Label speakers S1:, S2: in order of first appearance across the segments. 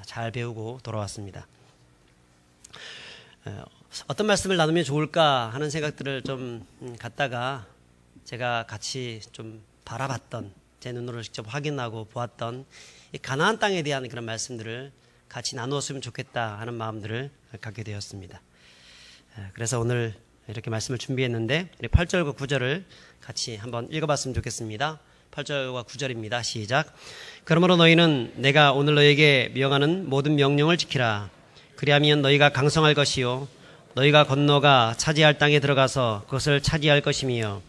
S1: 잘 배우고 돌아왔습니다. 어떤 말씀을 나누면 좋을까 하는 생각들을 좀 갖다가 제가 같이 좀 바라봤던, 제 눈으로 직접 확인하고 보았던 이 가나안 땅에 대한 그런 말씀들을 같이 나누었으면 좋겠다 하는 마음들을 갖게 되었습니다. 그래서 오늘 이렇게 말씀을 준비했는데 8절과 9절을 같이 한번 읽어봤으면 좋겠습니다. 8절과 9절입니다. 시작. 그러므로 너희는 내가 오늘 너희에게 명하는 모든 명령을 지키라. 그리하면 너희가 강성할 것이요 너희가 건너가 차지할 땅에 들어가서 그것을 차지할 것이며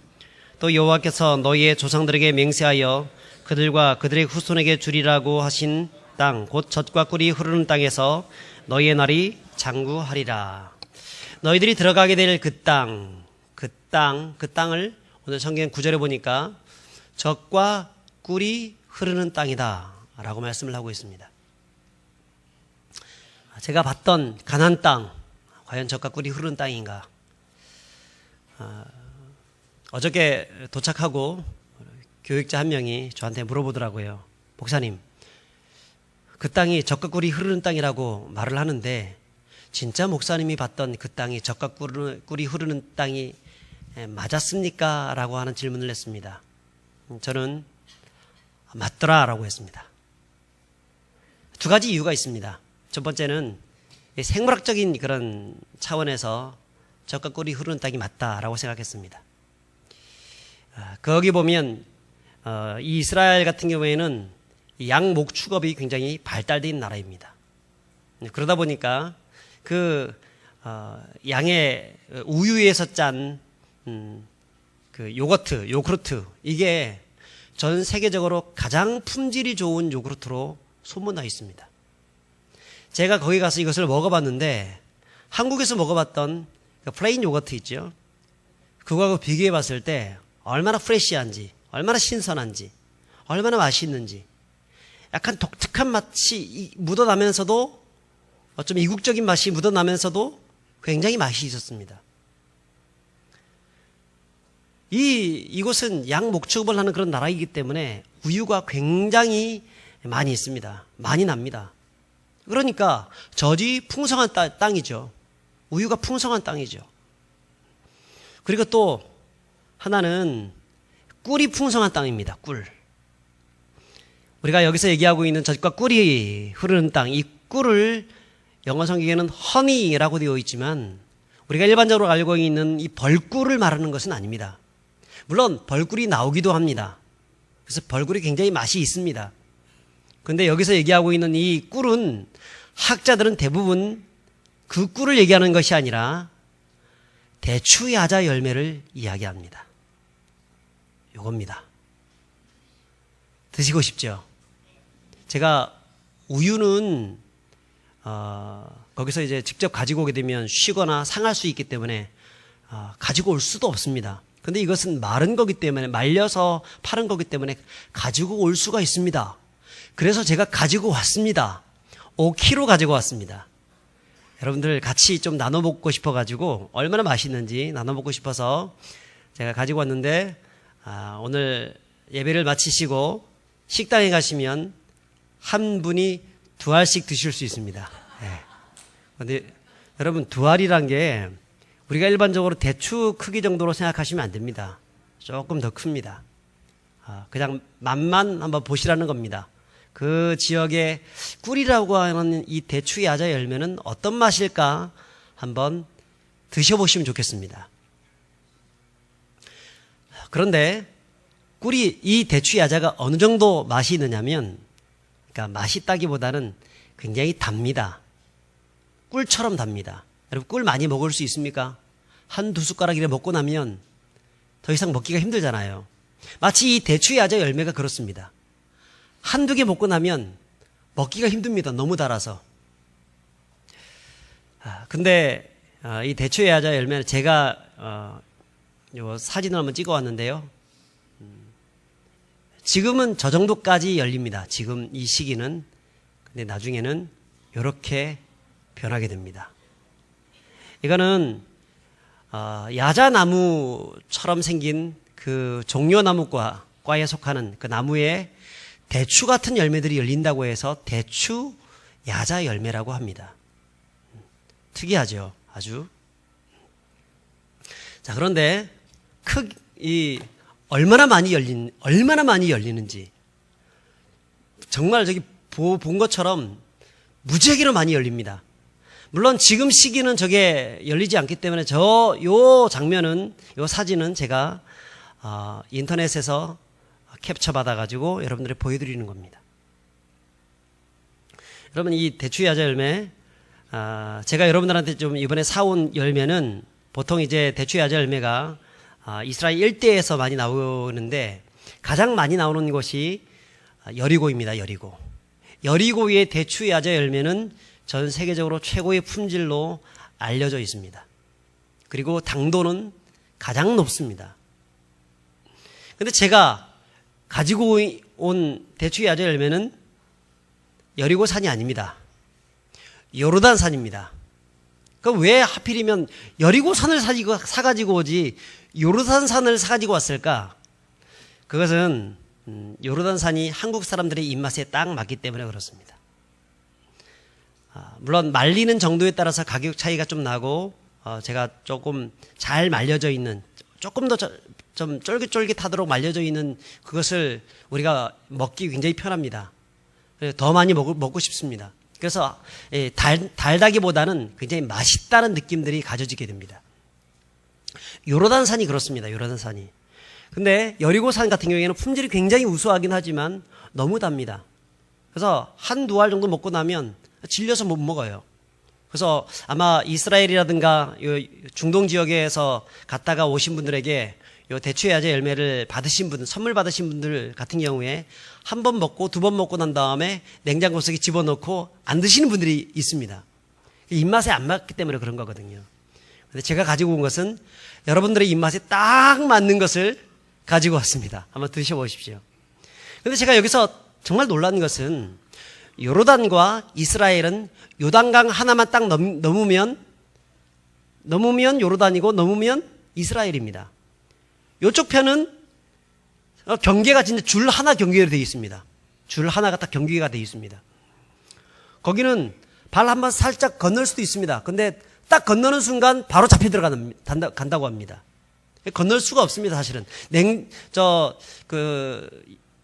S1: 또 여호와께서 너희의 조상들에게 맹세하여 그들과 그들의 후손에게 주리라고 하신 땅 곧 젖과 꿀이 흐르는 땅에서 너희의 날이 장구하리라. 너희들이 들어가게 될 그 땅을 오늘 성경 9절에 보니까 젖과 꿀이 흐르는 땅이다 라고 말씀을 하고 있습니다. 제가 봤던 가나안 땅, 과연 젖과 꿀이 흐르는 땅인가? 어저께 도착하고 교육자 한 명이 저한테 물어보더라고요. 목사님, 그 땅이 젖과 꿀이 흐르는 땅이라고 말을 하는데 진짜 목사님이 봤던 그 땅이 젖과 꿀이 흐르는 땅이 맞았습니까? 라고 하는 질문을 했습니다. 저는 맞더라 라고 했습니다. 두 가지 이유가 있습니다. 첫 번째는 생물학적인 그런 차원에서 젖과 꿀이 흐르는 땅이 맞다라고 생각했습니다. 거기 보면 이 이스라엘 같은 경우에는 양 목축업이 굉장히 발달되어 있는 나라입니다. 그러다 보니까 그 양의 우유에서 짠 그 요구르트 이게 전 세계적으로 가장 품질이 좋은 요구르트로 소문나 있습니다. 제가 거기 가서 이것을 먹어봤는데 한국에서 먹어봤던 그 플레인 요거트 있죠. 그거하고 비교해 봤을 때 얼마나 프레시한지, 얼마나 신선한지, 얼마나 맛있는지 약간 독특한 맛이 묻어나면서도 좀 이국적인 맛이 묻어나면서도 굉장히 맛이 있었습니다. 이곳은 양 목축업을 하는 그런 나라이기 때문에 우유가 굉장히 많이 있습니다. 많이 납니다. 그러니까 젖이 풍성한 땅이죠. 우유가 풍성한 땅이죠. 그리고 또 하나는 꿀이 풍성한 땅입니다. 꿀. 우리가 여기서 얘기하고 있는 젖과 꿀이 흐르는 땅, 이 꿀을 영어 성경에는 허니라고 되어 있지만 우리가 일반적으로 알고 있는 이 벌꿀을 말하는 것은 아닙니다. 물론 벌꿀이 나오기도 합니다. 그래서 벌꿀이 굉장히 맛이 있습니다. 그런데 여기서 얘기하고 있는 이 꿀은 학자들은 대부분 그 꿀을 얘기하는 것이 아니라 대추야자 열매를 이야기합니다. 요겁니다. 드시고 싶죠? 제가 우유는 거기서 이제 직접 가지고 오게 되면 쉬거나 상할 수 있기 때문에 가지고 올 수도 없습니다. 근데 이것은 마른 거기 때문에, 말려서 파는 거기 때문에 가지고 올 수가 있습니다. 그래서 제가 가지고 왔습니다. 5kg 가지고 왔습니다. 여러분들 같이 좀 나눠 먹고 싶어 가지고 얼마나 맛있는지 나눠 먹고 싶어서 제가 가지고 왔는데 오늘 예배를 마치시고 식당에 가시면 한 분이 2알씩 드실 수 있습니다. 그런데 여러분 2알이란 게 우리가 일반적으로 대추 크기 정도로 생각하시면 안 됩니다. 조금 더 큽니다. 그냥 맛만 한번 보시라는 겁니다. 그 지역의 꿀이라고 하는 이 대추 야자 열매는 어떤 맛일까 한번 드셔보시면 좋겠습니다. 그런데 이 대추 야자가 어느 정도 맛이 있느냐면, 그러니까 맛있다기보다는 굉장히 답니다. 꿀처럼 답니다. 여러분 꿀 많이 먹을 수 있습니까? 1-2 숟가락 이렇게 먹고 나면 더 이상 먹기가 힘들잖아요. 마치 이 대추 야자 열매가 그렇습니다. 1-2개 먹고 나면 먹기가 힘듭니다. 너무 달아서. 근데 이 대추 야자 열매는 제가 요 사진을 한번 찍어 왔는데요. 지금은 저 정도까지 열립니다. 지금 이 시기는. 근데 나중에는 이렇게 변하게 됩니다. 이거는 야자나무처럼 생긴 그 종려나무과에 속하는 그 나무에 대추 같은 열매들이 열린다고 해서 대추 야자 열매라고 합니다. 특이하죠, 아주. 자, 그런데 얼마나 많이 열리는지 정말 저기 본 것처럼 무지하게로 많이 열립니다. 물론 지금 시기는 저게 열리지 않기 때문에 요 장면은, 요 사진은 제가 인터넷에서 캡처 받아가지고 여러분들이 보여드리는 겁니다. 여러분, 이 대추야자 열매, 제가 여러분들한테 좀 이번에 사온 열매는 보통 이제 대추야자 열매가 이스라엘 일대에서 많이 나오는데 가장 많이 나오는 곳이 여리고입니다. 여리고의 대추야자 열매는 전 세계적으로 최고의 품질로 알려져 있습니다. 그리고 당도는 가장 높습니다. 근데 제가 가지고 온 대추야자 열매는 여리고산이 아닙니다. 요르단산입니다. 그럼 왜 하필이면 여리고산을 사가지고 오지 요르단산을 사가지고 왔을까? 그것은 요르단산이 한국 사람들의 입맛에 딱 맞기 때문에 그렇습니다. 물론 말리는 정도에 따라서 가격 차이가 좀 나고 제가 조금 잘 말려져 있는, 조금 더 좀 쫄깃쫄깃하도록 말려져 있는 그것을 우리가 먹기 굉장히 편합니다. 더 많이 먹고 싶습니다. 그래서 달다기보다는 굉장히 맛있다는 느낌들이 가져지게 됩니다. 요르단산이 그렇습니다. 요르단산이. 근데 여리고산 같은 경우에는 품질이 굉장히 우수하긴 하지만 너무 답니다. 그래서 한두 알 정도 먹고 나면 질려서 못 먹어요. 그래서 아마 이스라엘이라든가 중동 지역에서 갔다가 오신 분들에게 요 대추야자 열매를 받으신 분, 선물 받으신 분들 같은 경우에 한 번 먹고 두 번 먹고 난 다음에 냉장고 속에 집어넣고 안 드시는 분들이 있습니다. 입맛에 안 맞기 때문에 그런 거거든요. 근데 제가 가지고 온 것은 여러분들의 입맛에 딱 맞는 것을 가지고 왔습니다. 한번 드셔보십시오. 근데 제가 여기서 정말 놀란 것은 요르단과 이스라엘은 요단강 하나만 딱 넘으면 요르단이고 넘으면 이스라엘입니다. 이쪽 편은 경계가 진짜 줄 하나 경계로 되어 있습니다. 줄 하나가 딱 경계가 되어 있습니다. 거기는 발 한번 살짝 건널 수도 있습니다. 근데 딱 건너는 순간 바로 잡혀 간다고 합니다. 건널 수가 없습니다, 사실은.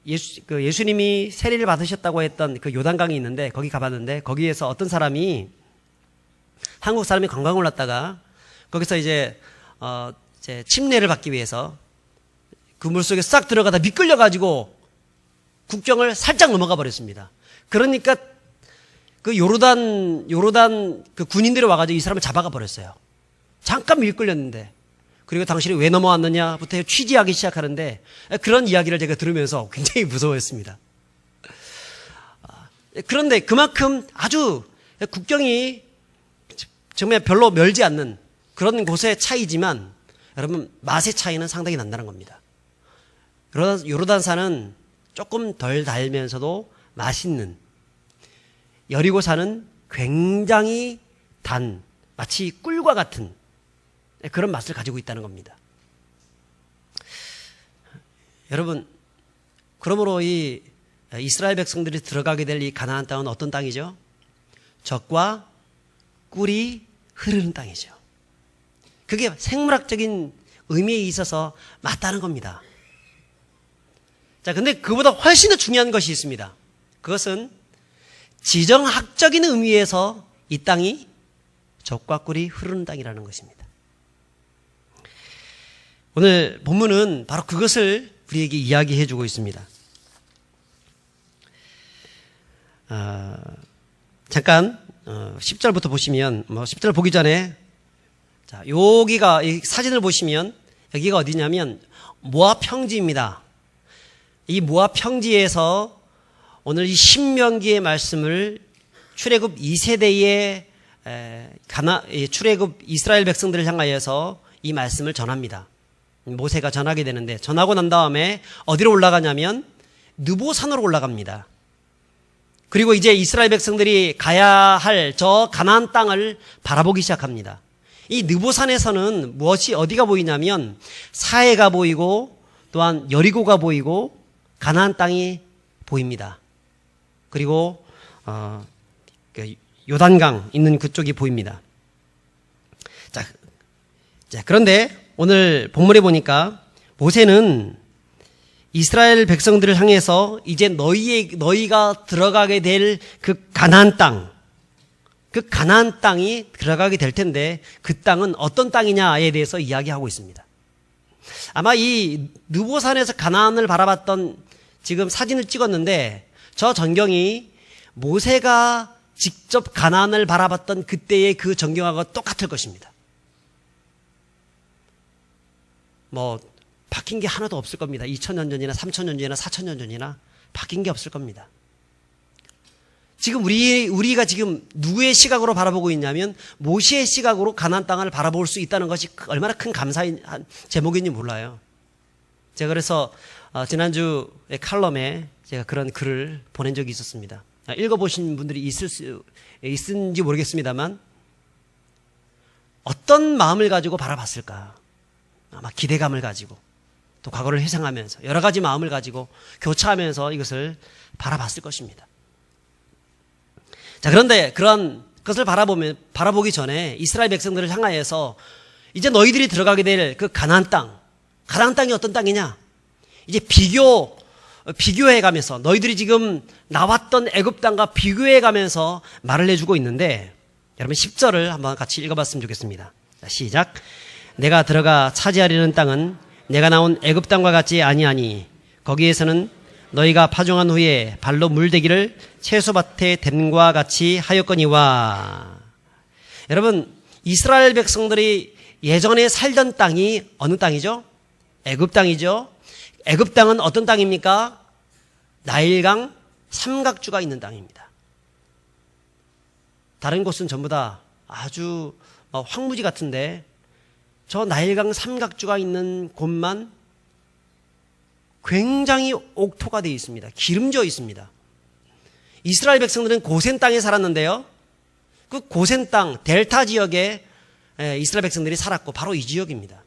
S1: 예수님이 세례를 받으셨다고 했던 그 요단강이 있는데 거기 가봤는데 거기에서 어떤 사람이 한국 사람이 관광을 왔다가 거기서 이제 침례를 받기 위해서 그 물속에 싹 들어가다 미끌려가지고 국경을 살짝 넘어가 버렸습니다. 그러니까 그 요르단 그 군인들이 와가지고 이 사람을 잡아가 버렸어요. 잠깐 미끌렸는데. 그리고 당신이 왜 넘어왔느냐부터 취재하기 시작하는데 그런 이야기를 제가 들으면서 굉장히 무서워했습니다. 그런데 그만큼 아주 국경이 정말 별로 멀지 않는 그런 곳의 차이지만 여러분 맛의 차이는 상당히 난다는 겁니다. 요르단산은 조금 덜 달면서도 맛있는, 여리고산은 굉장히 단, 마치 꿀과 같은 그런 맛을 가지고 있다는 겁니다. 여러분, 그러므로 이 이스라엘 백성들이 들어가게 될 이 가나안 땅은 어떤 땅이죠? 젖과 꿀이 흐르는 땅이죠. 그게 생물학적인 의미에 있어서 맞다는 겁니다. 자, 근데 그보다 훨씬 더 중요한 것이 있습니다. 그것은 지정학적인 의미에서 이 땅이 젖과 꿀이 흐르는 땅이라는 것입니다. 오늘 본문은 바로 그것을 우리에게 이야기해 주고 있습니다. 잠깐 10절부터 보시면 10절 보기 전에 자, 여기가 이 사진을 보시면 여기가 어디냐면 모압 평지입니다. 이 모압 평지에서 오늘 이 신명기의 말씀을 출애굽 2세대의 출애굽 이스라엘 백성들을 향하여서 이 말씀을 전합니다. 모세가 전하게 되는데 전하고 난 다음에 어디로 올라가냐면 느보산으로 올라갑니다. 그리고 이제 이스라엘 백성들이 가야 할 저 가나안 땅을 바라보기 시작합니다. 이 느보산에서는 어디가 보이냐면 사해가 보이고 또한 여리고가 보이고 가나안 땅이 보입니다. 그리고 요단강 있는 그쪽이 보입니다. 자, 그런데 오늘 본문에 보니까 모세는 이스라엘 백성들을 향해서 이제 너희가 들어가게 될 그 가나안 땅이 들어가게 될 텐데 그 땅은 어떤 땅이냐에 대해서 이야기하고 있습니다. 아마 이 느보산에서 가나안을 바라봤던 지금 사진을 찍었는데 저 전경이 모세가 직접 가나안을 바라봤던 그때의 그 전경하고 똑같을 것입니다. 뭐 바뀐 게 하나도 없을 겁니다. 2000년 전이나 3000년 전이나 4000년 전이나 바뀐 게 없을 겁니다. 지금 우리가 지금 누구의 시각으로 바라보고 있냐면 모세의 시각으로 가나안 땅을 바라볼 수 있다는 것이 얼마나 큰 감사의 제목인지 몰라요. 제가 그래서 지난주에 칼럼에 제가 그런 글을 보낸 적이 있었습니다. 읽어보신 분들이 있은지 모르겠습니다만 어떤 마음을 가지고 바라봤을까? 아마 기대감을 가지고 또 과거를 회상하면서 여러 가지 마음을 가지고 교차하면서 이것을 바라봤을 것입니다. 자, 그런데 그런 것을 바라보기 전에 이스라엘 백성들을 향하여서 이제 너희들이 들어가게 될 그 가나안 땅이 어떤 땅이냐? 이제 비교해 가면서 너희들이 지금 나왔던 애굽 땅과 비교해 가면서 말을 해주고 있는데 여러분 10절을 한번 같이 읽어봤으면 좋겠습니다. 자, 시작. 내가 들어가 차지하려는 땅은 내가 나온 애굽 땅과 같지 아니하니 거기에서는 너희가 파종한 후에 발로 물대기를 채소밭에 댐과 같이 하였거니와. 여러분 이스라엘 백성들이 예전에 살던 땅이 어느 땅이죠? 애굽 땅이죠. 애굽 땅은 어떤 땅입니까? 나일강 삼각주가 있는 땅입니다. 다른 곳은 전부 다 아주 황무지 같은데 저 나일강 삼각주가 있는 곳만 굉장히 옥토가 되어 있습니다. 기름져 있습니다. 이스라엘 백성들은 고센 땅에 살았는데요. 그 고센 땅 델타 지역에 이스라엘 백성들이 살았고 바로 이 지역입니다.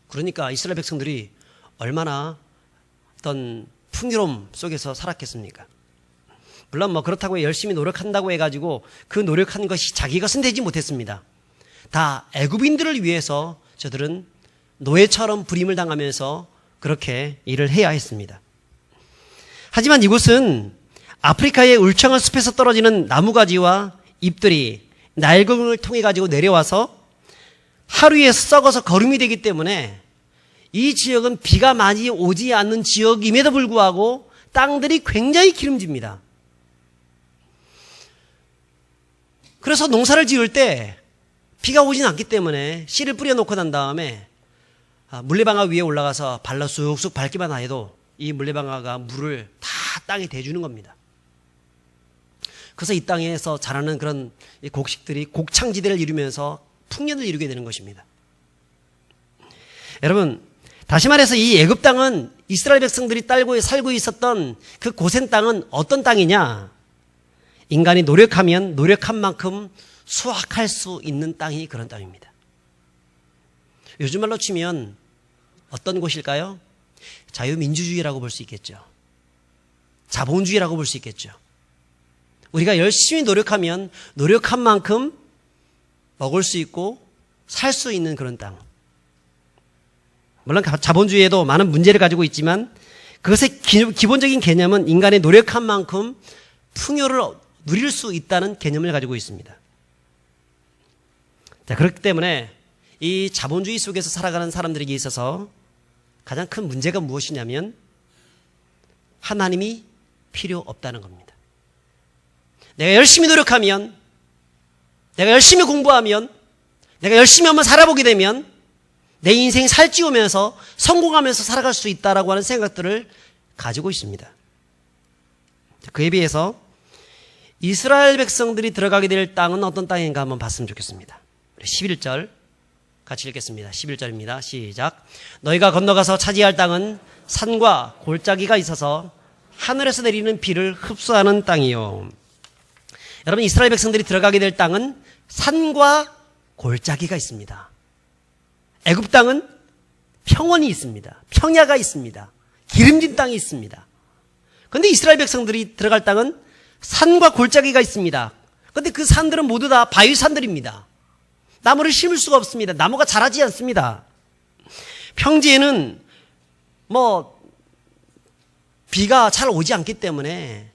S1: 그러니까 이스라엘 백성들이 얼마나 어떤 풍요로움 속에서 살았겠습니까? 물론 뭐 그렇다고 열심히 노력한다고 해가지고 그 노력한 것이 자기 것은 되지 못했습니다. 다 애굽인들을 위해서 저들은 노예처럼 부림을 당하면서 그렇게 일을 해야 했습니다. 하지만 이곳은 아프리카의 울창한 숲에서 떨어지는 나무가지와 잎들이 나일강을 통해 가지고 내려와서 하루에 썩어서 거름이 되기 때문에 이 지역은 비가 많이 오지 않는 지역임에도 불구하고 땅들이 굉장히 기름집니다. 그래서 농사를 지을 때 비가 오진 않기 때문에 씨를 뿌려놓고 난 다음에 물레방아 위에 올라가서 발로 쑥쑥 밟기만 해도 이 물레방아가 물을 다 땅에 대주는 겁니다. 그래서 이 땅에서 자라는 그런 곡식들이 곡창지대를 이루면서 풍년을 이루게 되는 것입니다. 여러분 다시 말해서 이 애굽 땅은 이스라엘 백성들이 살고 있었던 그 고센 땅은 어떤 땅이냐? 인간이 노력하면 노력한 만큼 수확할 수 있는 땅이 그런 땅입니다. 요즘 말로 치면 어떤 곳일까요? 자유민주주의라고 볼 수 있겠죠. 자본주의라고 볼 수 있겠죠. 우리가 열심히 노력하면 노력한 만큼 먹을 수 있고 살 수 있는 그런 땅. 물론 자본주의에도 많은 문제를 가지고 있지만 그것의 기본적인 개념은 인간의 노력한 만큼 풍요를 누릴 수 있다는 개념을 가지고 있습니다. 자, 그렇기 때문에 이 자본주의 속에서 살아가는 사람들에게 있어서 가장 큰 문제가 무엇이냐면 하나님이 필요 없다는 겁니다. 내가 열심히 노력하면, 내가 열심히 공부하면, 내가 열심히 한번 살아보게 되면 내 인생 살찌우면서 성공하면서 살아갈 수 있다라고 하는 생각들을 가지고 있습니다. 그에 비해서 이스라엘 백성들이 들어가게 될 땅은 어떤 땅인가 한번 봤으면 좋겠습니다. 11절 같이 읽겠습니다. 11절입니다. 시작. 너희가 건너가서 차지할 땅은 산과 골짜기가 있어서 하늘에서 내리는 비를 흡수하는 땅이요. 여러분 이스라엘 백성들이 들어가게 될 땅은 산과 골짜기가 있습니다. 애굽 땅은 평원이 있습니다. 평야가 있습니다. 기름진 땅이 있습니다. 그런데 이스라엘 백성들이 들어갈 땅은 산과 골짜기가 있습니다. 그런데 그 산들은 모두 다 바위산들입니다. 나무를 심을 수가 없습니다. 나무가 자라지 않습니다. 평지에는 비가 잘 오지 않기 때문에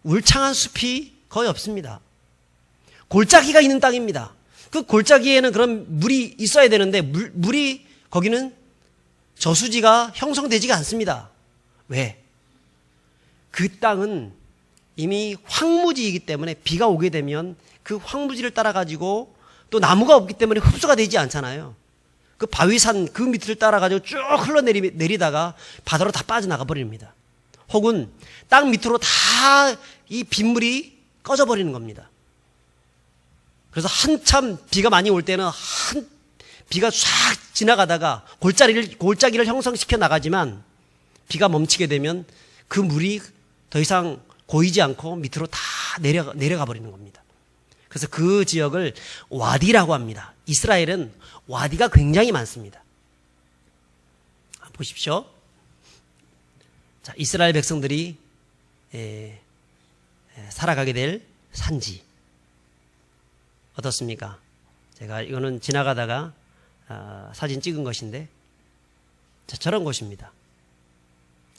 S1: 울창한 숲이 거의 없습니다. 골짜기가 있는 땅입니다. 그 골짜기에는 그런 물이 있어야 되는데 물이 거기는 저수지가 형성되지가 않습니다. 왜? 그 땅은 이미 황무지이기 때문에 비가 오게 되면 그 황무지를 따라 가지고 또 나무가 없기 때문에 흡수가 되지 않잖아요. 그 바위산 그 밑을 따라 가지고 쭉 흘러내리다가 바다로 다 빠져나가 버립니다. 혹은 땅 밑으로 다 이 빗물이 꺼져 버리는 겁니다. 그래서 한참 비가 많이 올 때는 비가 쫙 지나가다가 골짜기를 형성시켜 나가지만 비가 멈추게 되면 그 물이 더 이상 고이지 않고 밑으로 다 내려가 버리는 겁니다. 그래서 그 지역을 와디라고 합니다. 이스라엘은 와디가 굉장히 많습니다. 보십시오. 자, 이스라엘 백성들이 살아가게 될 산지 어떻습니까? 제가 이거는 지나가다가 사진 찍은 것인데 저런 곳입니다.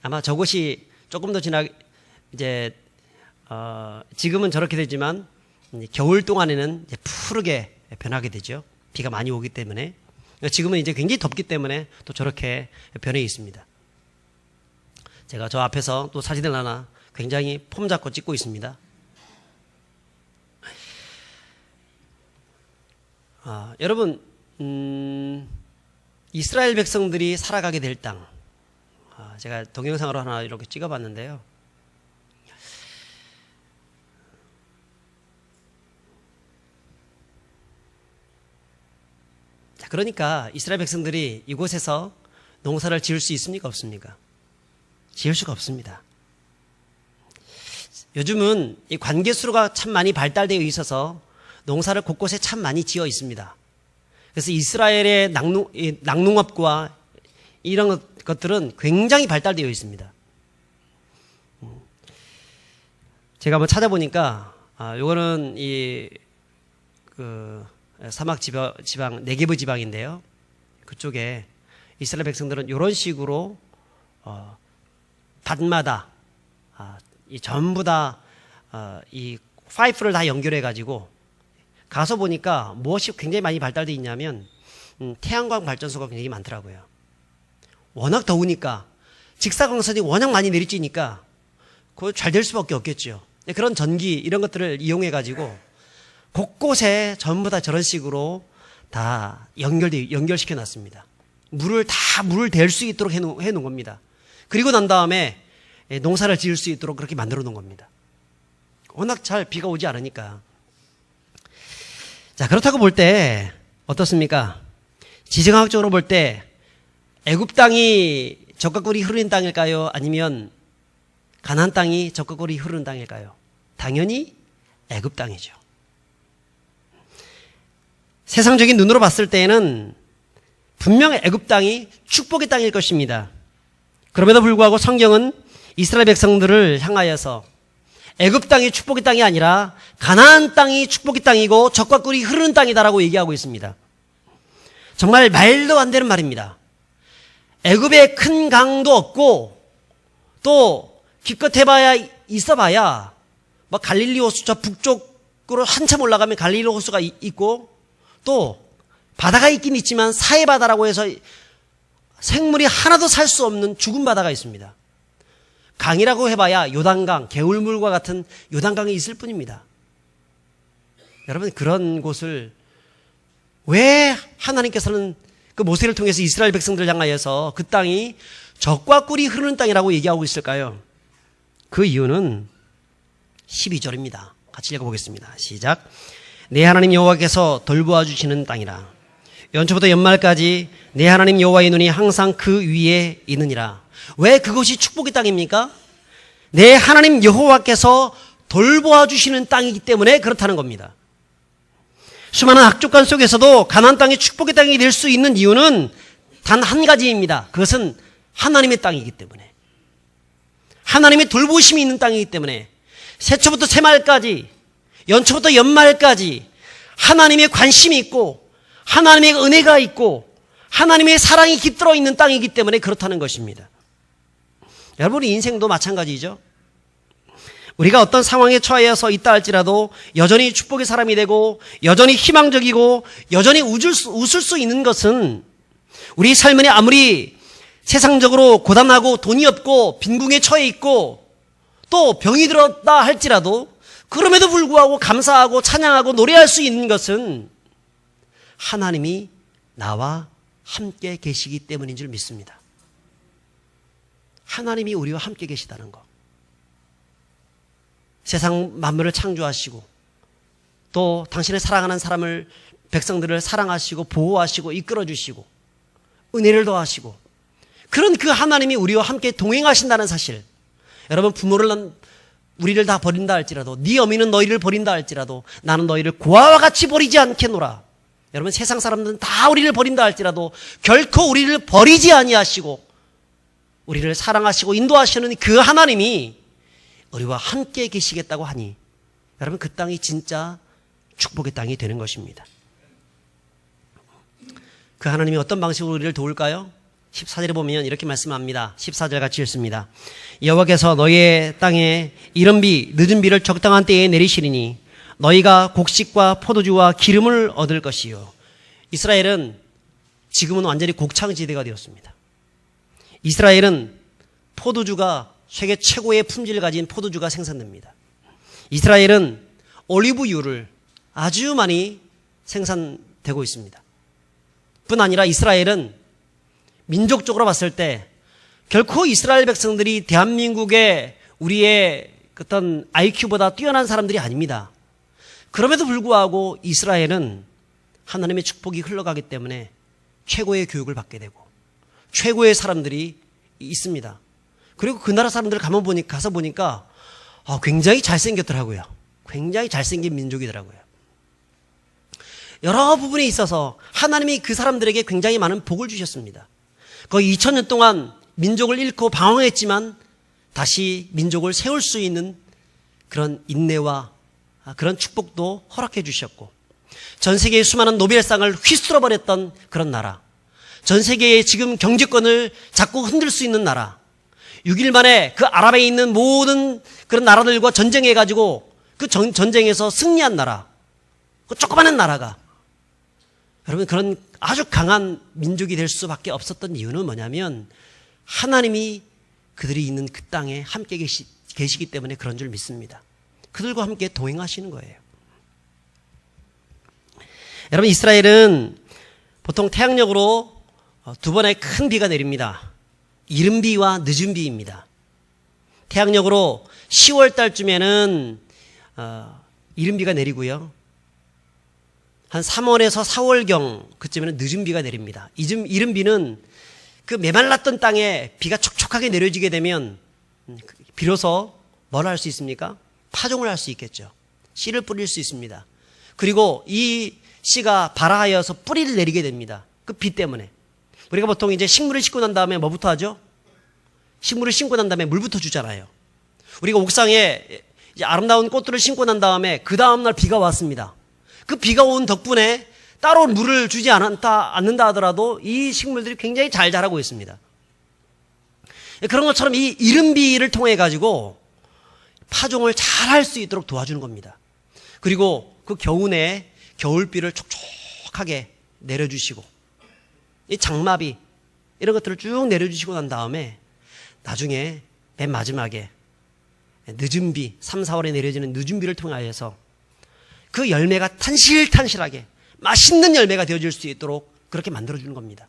S1: 아마 저곳이 조금 더 지금은 저렇게 되지만 겨울 동안에는 이제 푸르게 변하게 되죠. 비가 많이 오기 때문에. 지금은 이제 굉장히 덥기 때문에 또 저렇게 변해 있습니다. 제가 저 앞에서 또 사진을 하나 굉장히 폼 잡고 찍고 있습니다. 여러분, 이스라엘 백성들이 살아가게 될 땅, 제가 동영상으로 하나 이렇게 찍어봤는데요. 자, 그러니까 이스라엘 백성들이 이곳에서 농사를 지을 수 있습니까? 없습니까? 지을 수가 없습니다. 요즘은 이 관계수로가 참 많이 발달되어 있어서 농사를 곳곳에 참 많이 지어 있습니다. 그래서 이스라엘의 낙농업과 이런 것들은 굉장히 발달되어 있습니다. 제가 한번 찾아보니까, 요거는 사막 지방, 네게브 지방인데요. 그쪽에 이스라엘 백성들은 이런 식으로, 밭마다, 전부 다, 이 파이프를 다 연결해가지고, 가서 보니까 무엇이 굉장히 많이 발달되어 있냐면, 태양광 발전소가 굉장히 많더라고요. 워낙 더우니까, 직사광선이 워낙 많이 내리쬐니까, 그거 잘 될 수밖에 없겠죠. 그런 전기, 이런 것들을 이용해가지고, 곳곳에 전부 다 저런 식으로 다 연결시켜 놨습니다. 물을 댈 수 있도록 해 놓은 겁니다. 그리고 난 다음에 농사를 지을 수 있도록 그렇게 만들어 놓은 겁니다. 워낙 잘 비가 오지 않으니까. 자, 그렇다고 볼 때 어떻습니까? 지정학적으로 볼 때 애굽 땅이 젖과 꿀이 흐르는 땅일까요? 아니면 가나안 땅이 젖과 꿀이 흐르는 땅일까요? 당연히 애굽 땅이죠. 세상적인 눈으로 봤을 때에는 분명 애굽 땅이 축복의 땅일 것입니다. 그럼에도 불구하고 성경은 이스라엘 백성들을 향하여서 애굽 땅이 축복의 땅이 아니라 가나안 땅이 축복의 땅이고 젖과 꿀이 흐르는 땅이다라고 얘기하고 있습니다. 정말 말도 안 되는 말입니다. 애굽에 큰 강도 없고 또 기껏 해봐야 있어봐야 뭐 갈릴리 호수 저 북쪽으로 한참 올라가면 갈릴리 호수가 있고 또 바다가 있긴 있지만 사해 바다라고 해서 생물이 하나도 살 수 없는 죽은 바다가 있습니다. 강이라고 해봐야 요단강, 개울물과 같은 요단강이 있을 뿐입니다. 여러분, 그런 곳을 왜 하나님께서는 그 모세를 통해서 이스라엘 백성들을 향하여서 그 땅이 젖과 꿀이 흐르는 땅이라고 얘기하고 있을까요? 그 이유는 12절입니다. 같이 읽어보겠습니다. 시작. 내 하나님 여호와께서 돌보아 주시는 땅이라. 연초부터 연말까지 내 하나님 여호와의 눈이 항상 그 위에 있느니라. 왜 그것이 축복의 땅입니까? 내 하나님 여호와께서 돌보아 주시는 땅이기 때문에 그렇다는 겁니다. 수많은 악족간 속에서도 가나안 땅이 축복의 땅이 될 수 있는 이유는 단 한 가지입니다. 그것은 하나님의 땅이기 때문에, 하나님의 돌보심이 있는 땅이기 때문에, 새초부터 새말까지, 연초부터 연말까지 하나님의 관심이 있고 하나님의 은혜가 있고 하나님의 사랑이 깃들어 있는 땅이기 때문에 그렇다는 것입니다. 여러분의 인생도 마찬가지죠. 우리가 어떤 상황에 처해서 있다 할지라도 여전히 축복의 사람이 되고 여전히 희망적이고 여전히 웃을 수 있는 것은 우리 삶에 아무리 세상적으로 고단하고 돈이 없고 빈궁에 처해 있고 또 병이 들었다 할지라도 그럼에도 불구하고 감사하고 찬양하고 노래할 수 있는 것은 하나님이 나와 함께 계시기 때문인 줄 믿습니다. 하나님이 우리와 함께 계시다는 것. 세상 만물을 창조하시고 또 당신의 사랑하는 사람을 백성들을 사랑하시고 보호하시고 이끌어주시고 은혜를 더하시고 그런 그 하나님이 우리와 함께 동행하신다는 사실. 여러분 우리를 다 버린다 할지라도 네 어미는 너희를 버린다 할지라도 나는 너희를 고아와 같이 버리지 않겠노라. 여러분 세상 사람들은 다 우리를 버린다 할지라도 결코 우리를 버리지 아니하시고 우리를 사랑하시고 인도하시는 그 하나님이 우리와 함께 계시겠다고 하니 여러분 그 땅이 진짜 축복의 땅이 되는 것입니다. 그 하나님이 어떤 방식으로 우리를 도울까요? 14절에 보면 이렇게 말씀합니다. 14절 같이 읽습니다. 여호와께서 너희의 땅에 이른 비 늦은 비를 적당한 때에 내리시리니 너희가 곡식과 포도주와 기름을 얻을 것이요. 이스라엘은 지금은 완전히 곡창지대가 되었습니다. 이스라엘은 포도주가 세계 최고의 품질을 가진 포도주가 생산됩니다. 이스라엘은 올리브유를 아주 많이 생산되고 있습니다. 뿐 아니라 이스라엘은 민족적으로 봤을 때 결코 이스라엘 백성들이 대한민국의 우리의 어떤 IQ보다 뛰어난 사람들이 아닙니다. 그럼에도 불구하고 이스라엘은 하나님의 축복이 흘러가기 때문에 최고의 교육을 받게 되고 최고의 사람들이 있습니다. 그리고 그 나라 사람들 가서 보니까 굉장히 잘생겼더라고요. 굉장히 잘생긴 민족이더라고요. 여러 부분에 있어서 하나님이 그 사람들에게 굉장히 많은 복을 주셨습니다. 거의 2000년 동안 민족을 잃고 방황했지만 다시 민족을 세울 수 있는 그런 인내와 그런 축복도 허락해 주셨고 전 세계의 수많은 노벨상을 휘쓸어 버렸던 그런 나라, 전 세계의 지금 경제권을 자꾸 흔들 수 있는 나라, 6일 만에 그 아랍에 있는 모든 그런 나라들과 전쟁해가지고 그 전쟁에서 승리한 나라, 그 조그마한 나라가 여러분 그런 아주 강한 민족이 될 수밖에 없었던 이유는 뭐냐면 하나님이 그들이 있는 그 땅에 함께 계시기 때문에 그런 줄 믿습니다. 그들과 함께 동행하시는 거예요. 여러분 이스라엘은 보통 태양력으로 두 번의 큰 비가 내립니다. 이른 비와 늦은 비입니다. 태양력으로 10월 달쯤에는 이른 비가 내리고요. 한 3월에서 4월경 그쯤에는 늦은 비가 내립니다. 이른 비는 그 메말랐던 땅에 비가 촉촉하게 내려지게 되면 비로소 뭘 할 수 있습니까? 파종을 할 수 있겠죠. 씨를 뿌릴 수 있습니다. 그리고 이 씨가 발아하여서 뿌리를 내리게 됩니다. 그 비 때문에. 우리가 보통 이제 식물을 심고 난 다음에 뭐부터 하죠? 식물을 심고 난 다음에 물부터 주잖아요. 우리가 옥상에 이제 아름다운 꽃들을 심고 난 다음에 그 다음날 비가 왔습니다. 그 비가 온 덕분에 따로 물을 주지 않는다 하더라도 이 식물들이 굉장히 잘 자라고 있습니다. 그런 것처럼 이 이른 비를 통해 가지고 파종을 잘 할 수 있도록 도와주는 겁니다. 그리고 그 겨우내 겨울비를 촉촉하게 내려주시고 이 장마비 이런 것들을 쭉 내려주시고 난 다음에 나중에 맨 마지막에 늦은 비 3, 4월에 내려지는 늦은 비를 통하여서 그 열매가 탄실탄실하게 맛있는 열매가 되어질 수 있도록 그렇게 만들어주는 겁니다.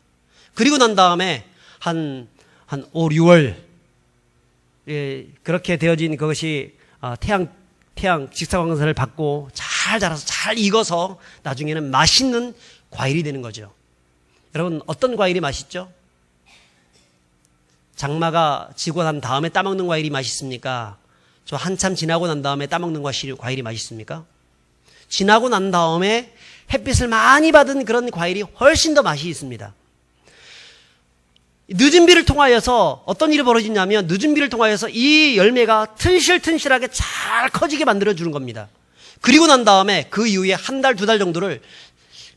S1: 그리고 난 다음에 한 5, 6월 그렇게 되어진 그것이 태양 직사광선을 받고 잘 자라서 잘 익어서 나중에는 맛있는 과일이 되는 거죠. 여러분 어떤 과일이 맛있죠? 장마가 지고 난 다음에 따먹는 과일이 맛있습니까? 저 한참 지나고 난 다음에 따먹는 과일이 맛있습니까? 지나고 난 다음에 햇빛을 많이 받은 그런 과일이 훨씬 더 맛이 있습니다. 늦은 비를 통하여서 어떤 일이 벌어지냐면 늦은 비를 통하여서 이 열매가 튼실튼실하게 잘 커지게 만들어주는 겁니다. 그리고 난 다음에 그 이후에 한 달, 두 달 정도를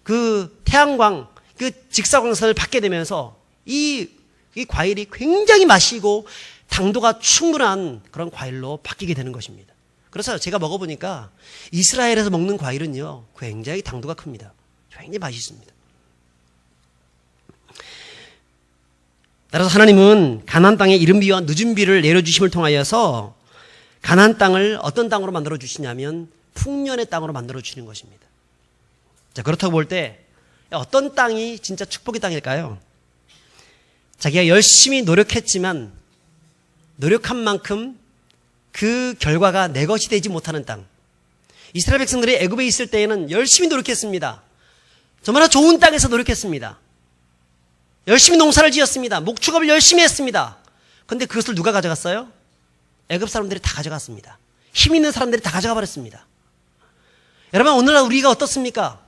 S1: 그 태양광, 그 직사광선을 받게 되면서 이 과일이 굉장히 맛있고 당도가 충분한 그런 과일로 바뀌게 되는 것입니다. 그래서 제가 먹어보니까 이스라엘에서 먹는 과일은요, 굉장히 당도가 큽니다. 굉장히 맛있습니다. 따라서 하나님은 가나안 땅에 이른 비와 늦은 비를 내려주심을 통하여서 가나안 땅을 어떤 땅으로 만들어 주시냐면 풍년의 땅으로 만들어 주시는 것입니다. 자, 그렇다고 볼 때 어떤 땅이 진짜 축복의 땅일까요? 자기가 열심히 노력했지만 노력한 만큼 그 결과가 내 것이 되지 못하는 땅. 이스라엘 백성들이 애굽에 있을 때에는 열심히 노력했습니다. 정말 좋은 땅에서 노력했습니다. 열심히 농사를 지었습니다. 목축업을 열심히 했습니다. 그런데 그것을 누가 가져갔어요? 애굽 사람들이 다 가져갔습니다. 힘 있는 사람들이 다 가져가 버렸습니다. 여러분, 오늘날 우리가 어떻습니까?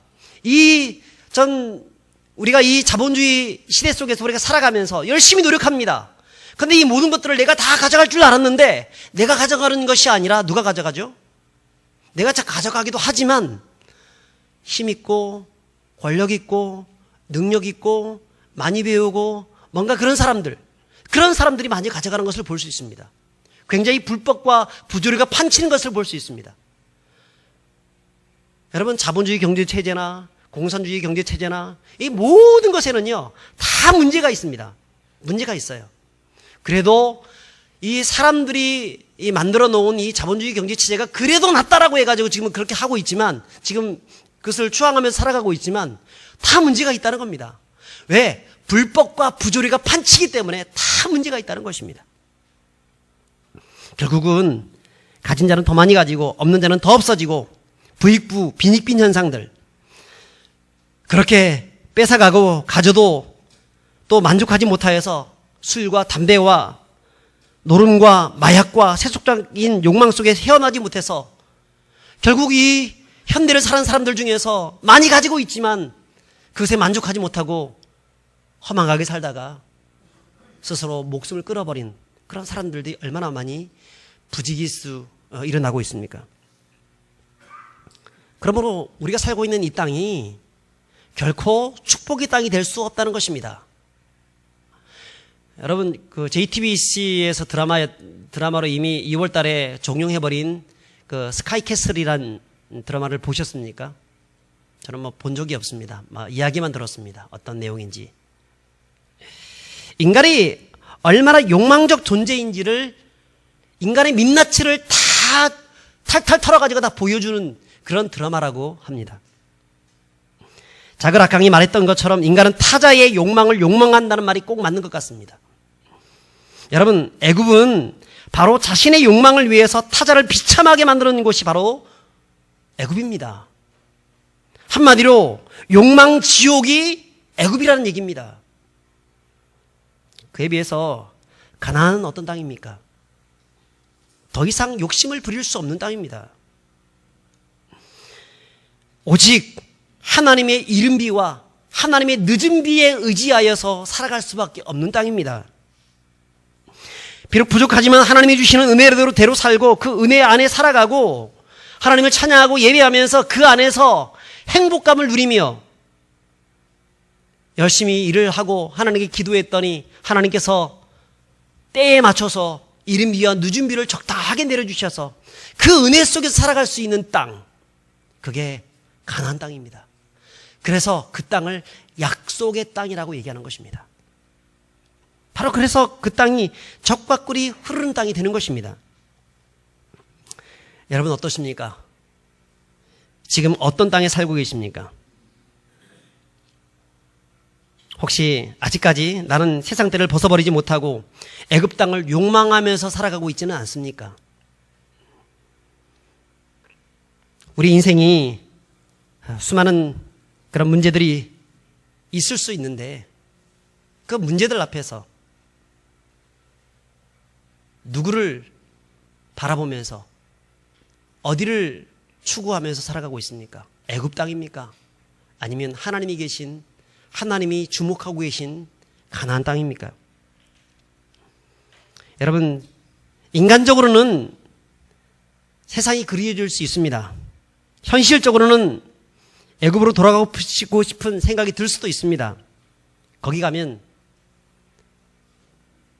S1: 우리가 이 자본주의 시대 속에서 우리가 살아가면서 열심히 노력합니다. 그런데 이 모든 것들을 내가 다 가져갈 줄 알았는데 내가 가져가는 것이 아니라 누가 가져가죠? 내가 가져가기도 하지만 힘 있고 권력 있고 능력 있고 많이 배우고 뭔가 그런 사람들이 많이 가져가는 것을 볼 수 있습니다. 굉장히 불법과 부조리가 판치는 것을 볼 수 있습니다. 여러분, 자본주의 경제체제나 공산주의 경제체제나 이 모든 것에는요, 다 문제가 있습니다. 문제가 있어요. 그래도 이 사람들이 만들어 놓은 이 자본주의 경제체제가 그래도 낫다라고 해가지고 지금 그렇게 하고 있지만, 지금 그것을 추앙하면서 살아가고 있지만 다 문제가 있다는 겁니다. 왜? 불법과 부조리가 판치기 때문에 다 문제가 있다는 것입니다. 결국은 가진 자는 더 많이 가지고 없는 자는 더 없어지고 부익부, 빈익빈 현상들, 그렇게 뺏어가고 가져도 또 만족하지 못하여서 술과 담배와 노름과 마약과 세속적인 욕망 속에 헤어나지 못해서 결국 이 현대를 사는 사람들 중에서 많이 가지고 있지만 그것에 만족하지 못하고 허망하게 살다가 스스로 목숨을 끊어버린 그런 사람들이 얼마나 많이 부지기수 일어나고 있습니까? 그러므로 우리가 살고 있는 이 땅이 결코 축복의 땅이 될 수 없다는 것입니다. 여러분, 그 JTBC에서 드라마로 이미 2월 달에 종영해버린 그 스카이캐슬이란 드라마를 보셨습니까? 저는 본 적이 없습니다. 이야기만 들었습니다. 어떤 내용인지. 인간이 얼마나 욕망적 존재인지를, 인간의 민낯을 다 탈탈 털어가지고 다 보여주는 그런 드라마라고 합니다. 자글 악강이 말했던 것처럼 인간은 타자의 욕망을 욕망한다는 말이 꼭 맞는 것 같습니다. 여러분, 애굽은 바로 자신의 욕망을 위해서 타자를 비참하게 만드는 곳이 바로 애굽입니다. 한마디로 욕망 지옥이 애굽이라는 얘기입니다. 그에 비해서 가나안은 어떤 땅입니까? 더 이상 욕심을 부릴 수 없는 땅입니다. 오직 하나님의 이른 비와 하나님의 늦은 비에 의지하여서 살아갈 수밖에 없는 땅입니다. 비록 부족하지만 하나님이 주시는 은혜대로 살고 그 은혜 안에 살아가고 하나님을 찬양하고 예배하면서 그 안에서 행복감을 누리며 열심히 일을 하고 하나님께 기도했더니 하나님께서 때에 맞춰서 이른 비와 늦은 비를 적당하게 내려주셔서 그 은혜 속에서 살아갈 수 있는 땅, 그게 가나안 땅입니다. 그래서 그 땅을 약속의 땅이라고 얘기하는 것입니다. 바로 그래서 그 땅이 젖과 꿀이 흐르는 땅이 되는 것입니다. 여러분 어떠십니까? 지금 어떤 땅에 살고 계십니까? 혹시 아직까지 나는 세상 때를 벗어버리지 못하고 애굽 땅을 욕망하면서 살아가고 있지는 않습니까? 우리 인생이 수많은 그런 문제들이 있을 수 있는데 그 문제들 앞에서 누구를 바라보면서 어디를 추구하면서 살아가고 있습니까? 애굽 땅입니까? 아니면 하나님이 주목하고 계신 가나안 땅입니까? 여러분, 인간적으로는 세상이 그리워질 수 있습니다. 현실적으로는 애굽으로 돌아가고 싶은 생각이 들 수도 있습니다. 거기 가면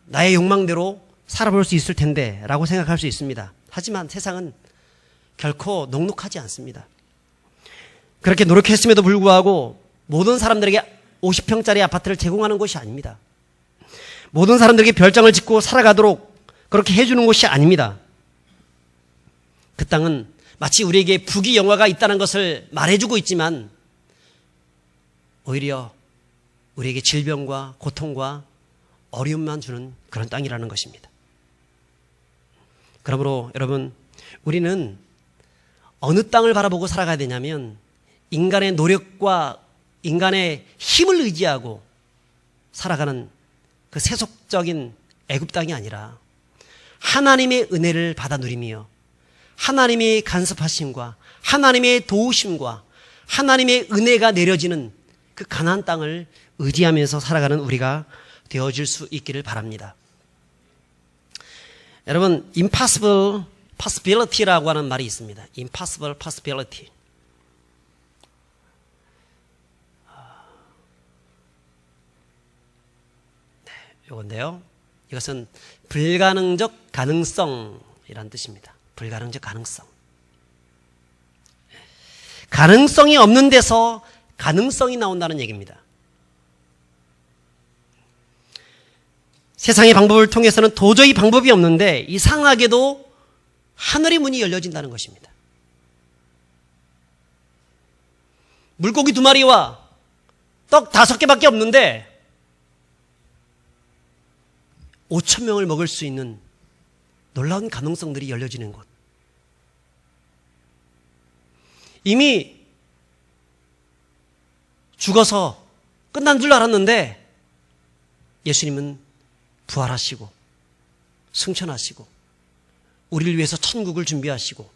S1: 나의 욕망대로 살아볼 수 있을 텐데 라고 생각할 수 있습니다. 하지만 세상은 결코 녹록하지 않습니다. 그렇게 노력했음에도 불구하고 모든 사람들에게 50평짜리 아파트를 제공하는 곳이 아닙니다. 모든 사람들에게 별장을 짓고 살아가도록 그렇게 해주는 곳이 아닙니다. 그 땅은 마치 우리에게 부귀 영화가 있다는 것을 말해주고 있지만 오히려 우리에게 질병과 고통과 어려움만 주는 그런 땅이라는 것입니다. 그러므로 여러분, 우리는 어느 땅을 바라보고 살아가야 되냐면 인간의 노력과 인간의 힘을 의지하고 살아가는 그 세속적인 애굽 땅이 아니라 하나님의 은혜를 받아 누리며 하나님의 간섭하심과 하나님의 도우심과 하나님의 은혜가 내려지는 그 가나안 땅을 의지하면서 살아가는 우리가 되어질 수 있기를 바랍니다. 여러분, impossible possibility라고 하는 말이 있습니다. impossible possibility. 네, 이건데요. 이것은 불가능적 가능성이란 뜻입니다. 불가능적 가능성. 가능성이 없는 데서 가능성이 나온다는 얘기입니다. 세상의 방법을 통해서는 도저히 방법이 없는데 이상하게도 하늘의 문이 열려진다는 것입니다. 물고기 2마리와 떡 5개밖에 없는데 5,000명을 먹을 수 있는 놀라운 가능성들이 열려지는 것. 이미 죽어서 끝난 줄 알았는데 예수님은 부활하시고 승천하시고 우리를 위해서 천국을 준비하시고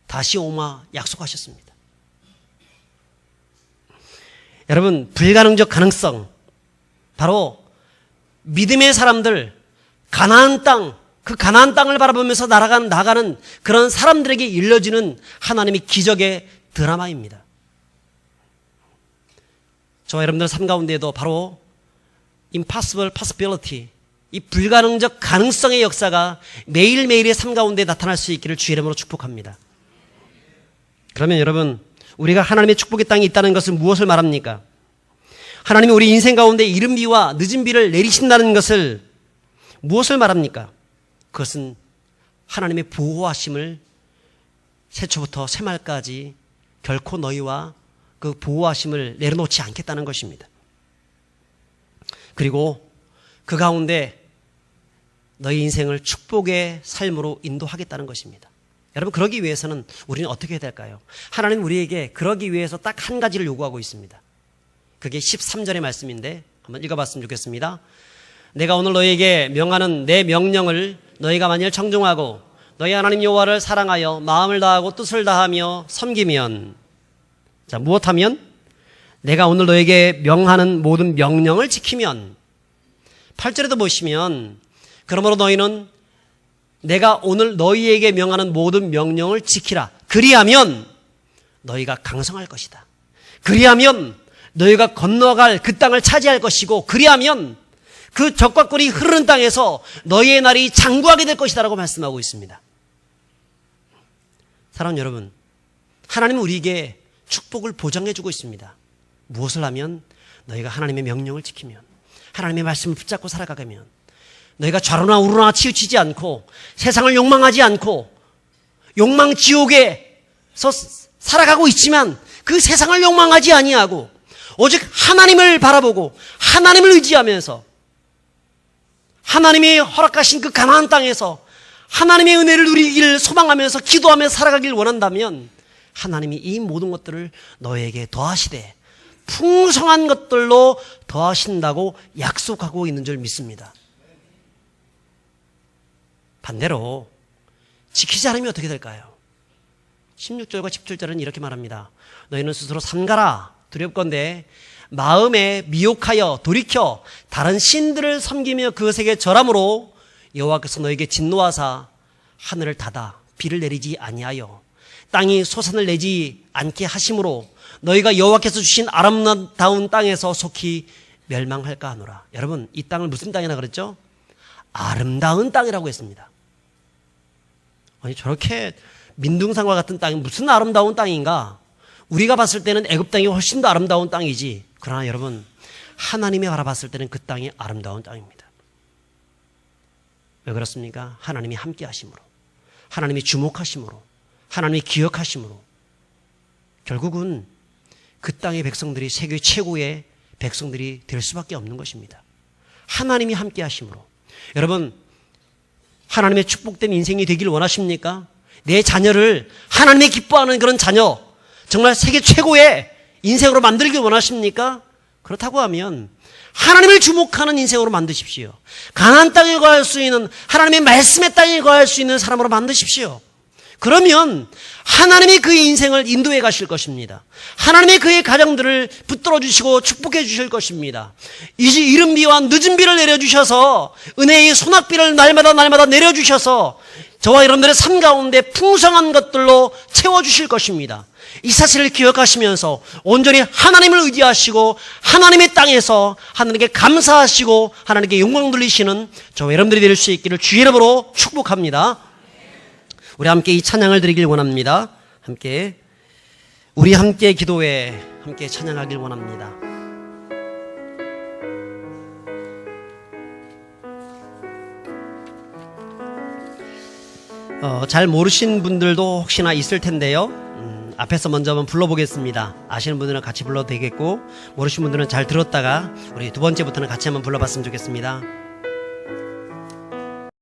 S1: 다시 오마 약속하셨습니다. 여러분, 불가능적 가능성, 바로 믿음의 사람들, 가나안 땅, 그 가나안 땅을 바라보면서 나가는 그런 사람들에게 일러지는 하나님의 기적의 드라마입니다. 저와 여러분들 삶 가운데에도 바로 impossible possibility, 이 불가능적 가능성의 역사가 매일매일의 삶 가운데 나타날 수 있기를 주의 이름으로 축복합니다. 그러면 여러분, 우리가 하나님의 축복의 땅에 있다는 것은 무엇을 말합니까? 하나님이 우리 인생 가운데 이른 비와 늦은 비를 내리신다는 것을 무엇을 말합니까? 그것은 하나님의 보호하심을 새초부터 새말까지 결코 너희와 그 보호하심을 내려놓지 않겠다는 것입니다. 그리고 그 가운데 너희 인생을 축복의 삶으로 인도하겠다는 것입니다. 여러분, 그러기 위해서는 우리는 어떻게 해야 될까요? 하나님 우리에게 그러기 위해서 딱 한 가지를 요구하고 있습니다. 그게 13절의 말씀인데 한번 읽어봤으면 좋겠습니다. 내가 오늘 너희에게 명하는 내 명령을 너희가 만일 청종하고 너희 하나님 여호와를 사랑하여 마음을 다하고 뜻을 다하며 섬기면, 자, 무엇하면? 내가 오늘 너희에게 명하는 모든 명령을 지키면. 8절에도 보시면 그러므로 너희는 내가 오늘 너희에게 명하는 모든 명령을 지키라. 그리하면 너희가 강성할 것이다. 그리하면 너희가 건너갈 그 땅을 차지할 것이고, 그리하면 그 적과 꿀이 흐르는 땅에서 너희의 날이 장구하게 될 것이다 라고 말씀하고 있습니다. 사랑하는 여러분, 하나님은 우리에게 축복을 보장해 주고 있습니다. 무엇을 하면? 너희가 하나님의 명령을 지키면, 하나님의 말씀을 붙잡고 살아가면, 너희가 좌로나 우로나 치우치지 않고 세상을 욕망하지 않고 욕망 지옥에서 살아가고 있지만 그 세상을 욕망하지 아니하고 오직 하나님을 바라보고 하나님을 의지하면서 하나님이 허락하신 그 가나안 땅에서 하나님의 은혜를 누리기를 소망하면서 기도하며 살아가길 원한다면 하나님이 이 모든 것들을 너에게 더하시되 풍성한 것들로 더하신다고 약속하고 있는 줄 믿습니다. 반대로 지키지 않으면 어떻게 될까요? 16절과 17절은 이렇게 말합니다. 너희는 스스로 삼가라 두렵건대 마음에 미혹하여 돌이켜 다른 신들을 섬기며 그것에게 절함으로 여호와께서 너에게 진노하사 하늘을 닫아 비를 내리지 아니하여 땅이 소산을 내지 않게 하심으로 너희가 여호와께서 주신 아름다운 땅에서 속히 멸망할까 하노라. 여러분, 이 땅을 무슨 땅이라 그랬죠? 아름다운 땅이라고 했습니다. 아니, 저렇게 민둥산과 같은 땅이 무슨 아름다운 땅인가? 우리가 봤을 때는 애굽 땅이 훨씬 더 아름다운 땅이지. 그러나 여러분, 하나님이 바라봤을 때는 그 땅이 아름다운 땅입니다. 왜 그렇습니까? 하나님이 함께 하심으로, 하나님이 주목하심으로, 하나님이 기억하심으로 결국은 그 땅의 백성들이 세계 최고의 백성들이 될 수밖에 없는 것입니다. 하나님이 함께 하심으로. 여러분, 하나님의 축복된 인생이 되길 원하십니까? 내 자녀를 하나님이 기뻐하는 그런 자녀, 정말 세계 최고의 인생으로 만들길 원하십니까? 그렇다고 하면 하나님을 주목하는 인생으로 만드십시오. 가나안 땅에 거할 수 있는, 하나님의 말씀의 땅에 거할 수 있는 사람으로 만드십시오. 그러면 하나님이 그의 인생을 인도해 가실 것입니다. 하나님이 그의 가정들을 붙들어 주시고 축복해 주실 것입니다. 이른 비와 늦은 비를 내려주셔서 은혜의 소낙비를 날마다 내려주셔서 저와 여러분들의 삶 가운데 풍성한 것들로 채워주실 것입니다. 이 사실을 기억하시면서 온전히 하나님을 의지하시고 하나님의 땅에서 하나님께 감사하시고 하나님께 영광 돌리시는 저와 여러분들이 될 수 있기를 주의 이름으로 축복합니다. 우리 함께 이 찬양을 드리길 원합니다. 우리 함께 기도에 함께 찬양하길 원합니다. 잘 모르신 분들도 혹시나 있을 텐데요. 앞에서 먼저 한번 불러보겠습니다. 아시는 분들은 같이 불러도 되겠고, 모르신 분들은 잘 들었다가 우리 두 번째부터는 같이 한번 불러봤으면 좋겠습니다.